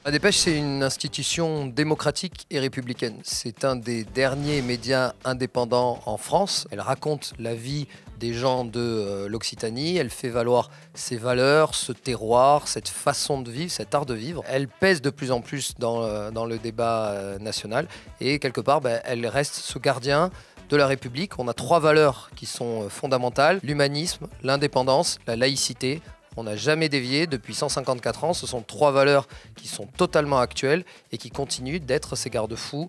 La Dépêche, c'est une institution démocratique et républicaine. C'est un des derniers médias indépendants en France. Elle raconte la vie des gens de l'Occitanie. Elle fait valoir ses valeurs, ce terroir, cette façon de vivre, cet art de vivre. Elle pèse de plus en plus dans le débat national. Et quelque part, elle reste ce gardien de la République. On a 3 valeurs qui sont fondamentales: l'humanisme, l'indépendance, la laïcité. On n'a jamais dévié depuis 154 ans. Ce sont 3 valeurs qui sont totalement actuelles et qui continuent d'être ces garde-fous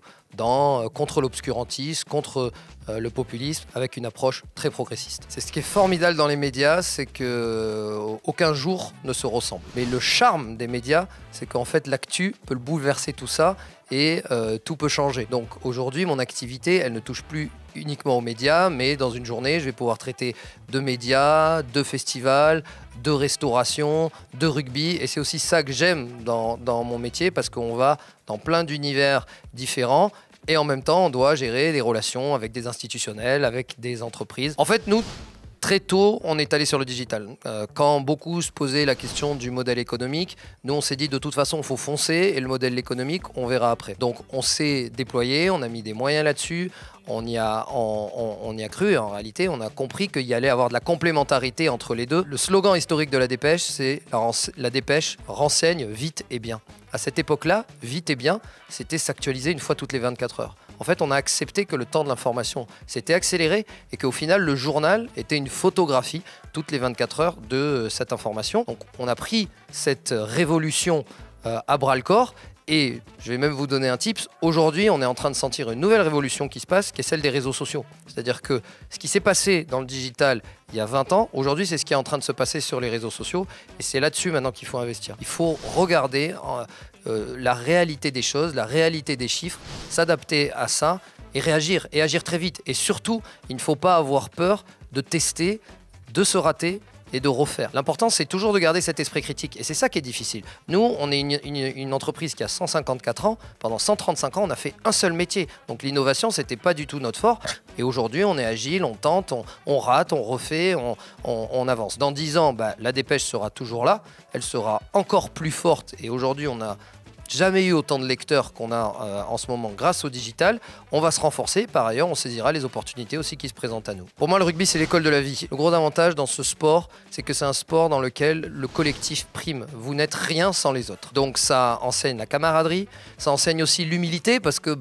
contre l'obscurantisme, contre le populisme, avec une approche très progressiste. C'est ce qui est formidable dans les médias, c'est qu'aucun jour ne se ressemble. Mais le charme des médias, c'est qu'en fait l'actu peut bouleverser tout ça et tout peut changer. Donc aujourd'hui, mon activité, elle ne touche plus uniquement aux médias, mais dans une journée, je vais pouvoir traiter de médias, de festivals, de restauration, de rugby. Et c'est aussi ça que j'aime dans mon métier, parce qu'on va dans plein d'univers différents. Et en même temps, on doit gérer des relations avec des institutionnels, avec des entreprises. En fait, nous, très tôt, on est allé sur le digital. Quand beaucoup se posaient la question du modèle économique, nous, on s'est dit de toute façon, il faut foncer et le modèle économique, on verra après. Donc, on s'est déployé, on a mis des moyens là-dessus, on y a cru. En réalité, on a compris qu'il y allait avoir de la complémentarité entre les deux. Le slogan historique de la Dépêche, c'est « La Dépêche renseigne vite et bien ». À cette époque-là, vite et bien, c'était s'actualiser une fois toutes les 24 heures. En fait, on a accepté que le temps de l'information s'était accéléré et qu'au final, le journal était une photographie toutes les 24 heures de cette information. Donc, on a pris cette révolution à bras-le-corps. Et je vais même vous donner un tips. Aujourd'hui, on est en train de sentir une nouvelle révolution qui se passe, qui est celle des réseaux sociaux. C'est-à-dire que ce qui s'est passé dans le digital il y a 20 ans, aujourd'hui, c'est ce qui est en train de se passer sur les réseaux sociaux. Et c'est là-dessus maintenant qu'il faut investir. Il faut regarder la réalité des choses, la réalité des chiffres, s'adapter à ça et agir très vite. Et surtout, il ne faut pas avoir peur de tester, de se rater et de refaire. L'important, c'est toujours de garder cet esprit critique. Et c'est ça qui est difficile. Nous, on est une entreprise qui a 154 ans. Pendant 135 ans, on a fait un seul métier. Donc l'innovation, c'était pas du tout notre fort. Et aujourd'hui, on est agile, on tente, on rate, on refait, on avance. Dans 10 ans, la Dépêche sera toujours là. Elle sera encore plus forte. Et aujourd'hui, on n'a jamais eu autant de lecteurs qu'on a en ce moment grâce au digital. On va se renforcer. Par ailleurs, on saisira les opportunités aussi qui se présentent à nous. Pour moi, le rugby, c'est l'école de la vie. Le gros avantage dans ce sport, c'est que c'est un sport dans lequel le collectif prime. Vous n'êtes rien sans les autres. Donc ça enseigne la camaraderie, ça enseigne aussi l'humilité, parce que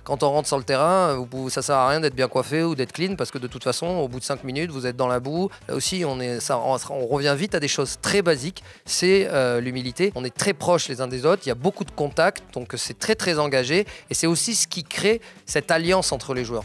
quand on rentre sur le terrain, ça sert à rien d'être bien coiffé ou d'être clean, parce que de toute façon, au bout de 5 minutes, vous êtes dans la boue. Là aussi, on revient vite à des choses très basiques. C'est l'humilité. On est très proches les uns des autres. Il y a beaucoup de contact, donc c'est très engagé et c'est aussi ce qui crée cette alliance entre les joueurs.